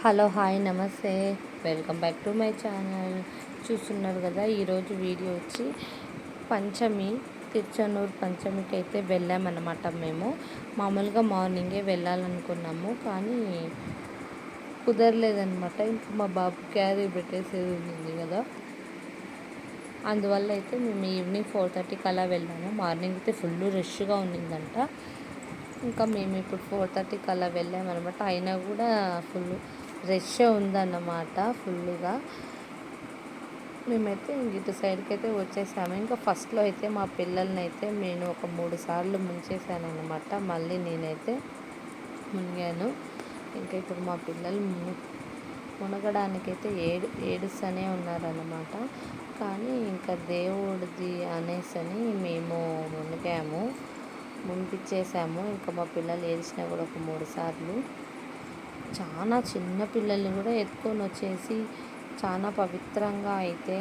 Hello hi నమస్తే, welcome back to my channel. చూస్తున్నారు కదా, ఈరోజు వీడియో వచ్చి పంచమి, తిరుచానూరు పంచమికి అయితే వెళ్ళామన్నమాట. మేము మామూలుగా మార్నింగే వెళ్ళాలనుకున్నాము, కానీ కుదరలేదన్నమాట. ఇంకా మా బాబు క్యారీ పెట్టేసేది ఉంది కదా, అందువల్ల అయితే మేము ఈవినింగ్ 4:30కి అలా వెళ్ళాము. మార్నింగ్ అయితే ఫుల్ రష్గా ఉండిందంట. ఇంకా మేము ఇప్పుడు 4:30కి అలా వెళ్ళామన్నమాట. అయినా కూడా ఫుల్ రష్ ఉందన్నమాట ఫుల్గా. మేమైతే ఇటు సైడ్కి అయితే వచ్చేసాము. ఇంకా ఫస్ట్లో అయితే మా పిల్లల్ని అయితే నేను ఒక 3 సార్లు ముంచేసాను అనమాట. మళ్ళీ నేనైతే మునిగాను. ఇంకా ఇప్పుడు మా పిల్లలు మునగడానికైతే ఏడుస్తూనే ఉన్నారన్నమాట. కానీ ఇంకా దేవుడిది అనేసని మేము మునిగాము, మునిపించేసాము. ఇంకా మా పిల్లలు ఏడిచినా కూడా ఒక 3 సార్లు. చాలా చిన్న పిల్లల్ని కూడా ఎత్తుకొని వచ్చేసి చాలా పవిత్రంగా అయితే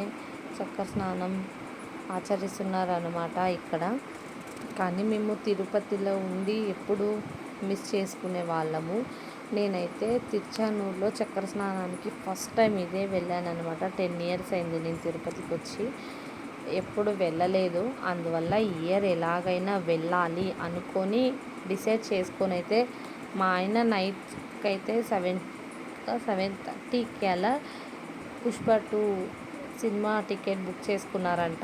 చక్కెర స్నానం ఆచరిస్తున్నారన్నమాట ఇక్కడ. కానీ మేము తిరుపతిలో ఉండి ఎప్పుడు మిస్ చేసుకునే వాళ్ళము. నేనైతే తిరుచానూరులో చక్కెర స్నానానికి ఫస్ట్ టైం ఇదే వెళ్ళాను అనమాట. 10 years అయింది నేను తిరుపతికి వచ్చి, ఎప్పుడు వెళ్ళలేదు. అందువల్ల ఈ ఇయర్ ఎలాగైనా వెళ్ళాలి అనుకొని డిసైడ్ చేసుకొని అయితే మా ఆయన నైట్కి అయితే 7:30కి అలా పుష్ప 2 సినిమా టికెట్ బుక్ చేసుకున్నారంట.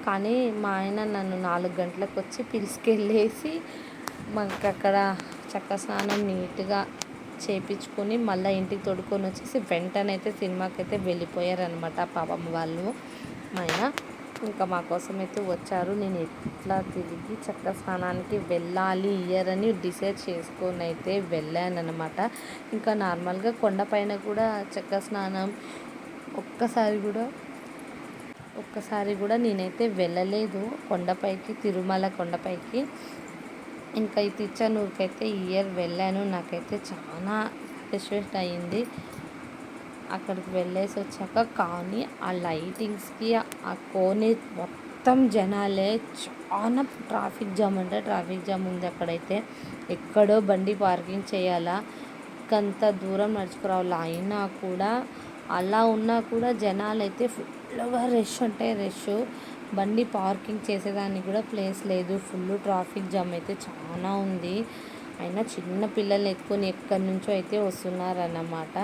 కానీ మా ఆయన నన్ను 4 గంటలకు వచ్చి పిలుచుకెళ్ళేసి మాకు అక్కడ చక్కెర స్నానం నీట్గా చేయించుకొని మళ్ళీ ఇంటికి తోడుకొని వచ్చేసి వెంటనే అయితే సినిమాకి అయితే వెళ్ళిపోయారనమాట పాపం వాళ్ళు. మా ఆయన ఇంకా మా కోసం అయితే వచ్చారు. నేను ఎట్లా తిరిగి చక్కెర స్నానానికి వెళ్ళాలి ఇయర్ అని డిసైడ్ చేసుకొని అయితే వెళ్ళానన్నమాట. ఇంకా నార్మల్గా కొండపైన కూడా చక్కెర స్నానం ఒక్కసారి కూడా నేనైతే వెళ్ళలేదు కొండపైకి, తిరుమల కొండపైకి. ఇంకా ఈ తిరుచానూరుకి అయితే ఈ ఇయర్ వెళ్ళాను. నాకైతే చాలా సాటిస్ఫాక్షన్ అయ్యింది అక్కడికి వెళ్ళేసి వచ్చాక. కానీ ఆ లైటింగ్స్కి ఆ కోనే మొత్తం జనాలే, చాలా ట్రాఫిక్ జామ్ అంటే ట్రాఫిక్ జామ్ ఉంది అక్కడైతే. ఎక్కడో బండి పార్కింగ్ చేయాలా, కొంత దూరం నడుచుకురావాలి. అయినా కూడా అలా ఉన్నా కూడా జనాలు అయితే ఫుల్గా రష్ అంటే రష్. బండి పార్కింగ్ చేసేదానికి కూడా ప్లేస్ లేదు. ఫుల్ ట్రాఫిక్ జామ్ అయితే చాలా ఉంది. అయినా చిన్న పిల్లల్ని ఎత్తుకొని ఎక్కడి నుంచో అయితే వస్తున్నారన్నమాట.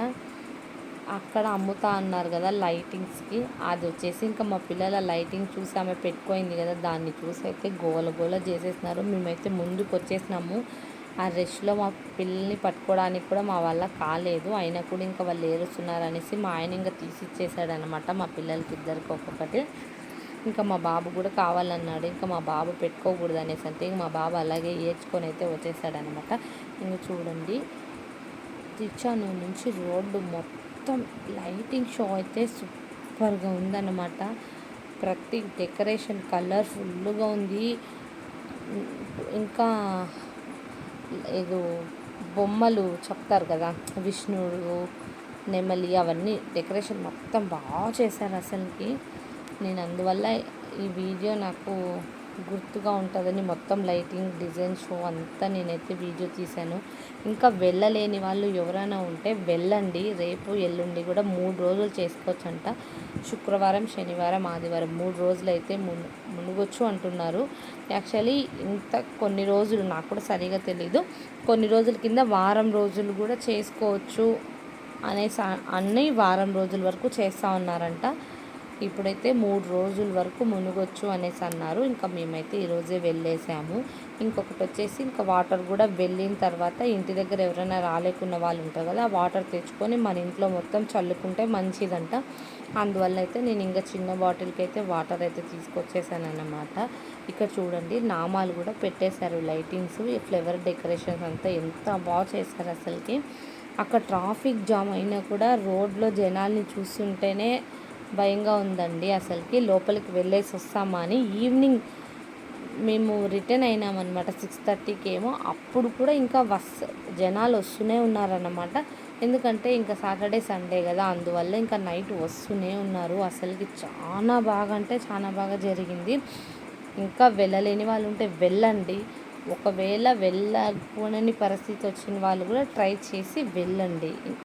అక్కడ అమ్ముతా అన్నారు కదా లైటింగ్స్కి, అది వచ్చేసి ఇంకా మా పిల్లల లైటింగ్ చూసి ఆమె పెట్టుకోయింది కదా, దాన్ని చూసి అయితే గోల చేసేసినారు. మేమైతే ముందుకు వచ్చేసినాము. ఆ రష్లో మా పిల్లల్ని పట్టుకోవడానికి కూడా మా వల్ల కాలేదు. అయినా కూడా ఇంకా వాళ్ళు ఏడుస్తున్నారు అనేసి మా ఆయన ఇంకా తీసి ఇచ్చేసాడనమాట మా పిల్లలకి ఇద్దరికి ఒక్కొక్కటి. ఇంకా మా బాబు కూడా కావాలన్నాడు. ఇంకా మా బాబు పెట్టుకోకూడదు అనేసి అంటే మా బాబు అలాగే ఏడ్చుకొని అయితే వచ్చేసాడనమాట. ఇంకా చూడండి, తిరుచానూరు నుంచి రోడ్డు మొత్తం లైటింగ్ షో అయితే సూపర్గా ఉందన్నమాట. ప్రతి డెకరేషన్ కలర్ఫుల్గా ఉంది. ఇంకా ఏదో బొమ్మలు చెప్తారు కదా, విష్ణుడు, నెమలి, అవన్నీ డెకరేషన్ మొత్తం బాగా చేశారు అసలుకి. నేను అందువల్ల ఈ వీడియో నాకు గుర్తుగా ఉంటుందని మొత్తం లైటింగ్ డిజైన్ షో అంతా నేనైతే వీడియో తీశాను. ఇంకా వెళ్ళలేని వాళ్ళు ఎవరైనా ఉంటే వెళ్ళండి. రేపు ఎల్లుండి కూడా 3 రోజులు చేసుకోవచ్చంట. శుక్రవారం, శనివారం, ఆదివారం 3 రోజులు అయితే మునగొచ్చు అంటున్నారు. యాక్చువల్లీ కొన్ని రోజులు నాకు కూడా సరిగా తెలీదు, కొన్ని రోజుల కింద వారం రోజులు కూడా చేసుకోవచ్చు అనేసి అన్నీ వారం రోజుల వరకు చేస్తూ ఉన్నారంట. ఇప్పుడైతే 3 రోజుల వరకు మునగొచ్చు అనేసి అన్నారు. ఇంకా మేమైతే ఈరోజే వెళ్ళేసాము. ఇంకొకటి వచ్చేసి ఇంకా వాటర్ కూడా వెళ్ళిన తర్వాత ఇంటి దగ్గర ఎవరైనా రాలేకున్న వాళ్ళు ఉంటారు కదా, ఆ వాటర్ తెచ్చుకొని మన ఇంట్లో మొత్తం చల్లుకుంటే మంచిదంట. అందువల్ల అయితే నేను ఇంకా చిన్న బాటిల్కి అయితే వాటర్ అయితే తీసుకొచ్చేసాను అన్నమాట. ఇక్కడ చూడండి, నామాలు కూడా పెట్టేశారు, లైటింగ్స్, ఫ్లవర్ డెకరేషన్స్ అంతా ఎంత బాగా చేశారు అసలుకి. అక్కడ ట్రాఫిక్ జామ్ అయినా కూడా రోడ్లో జనాల్ని చూస్తుంటేనే భయంగా ఉందండి అసలుకి. లోపలికి వెళ్ళేసి వస్తామా అని ఈవినింగ్ మేము రిటర్న్ అయినామన్నమాట 6:30కి ఏమో. అప్పుడు కూడా ఇంకా జనాలు వస్తూనే ఉన్నారన్నమాట. ఎందుకంటే ఇంకా సాటర్డే సండే కదా, అందువల్ల ఇంకా నైట్ వస్తూనే ఉన్నారు. అసలుకి చాలా బాగా అంటే చాలా బాగా జరిగింది. ఇంకా వెళ్ళలేని వాళ్ళు ఉంటే వెళ్ళండి. ఒకవేళ వెళ్ళకపోని పరిస్థితి వచ్చిన వాళ్ళు కూడా ట్రై చేసి వెళ్ళండి.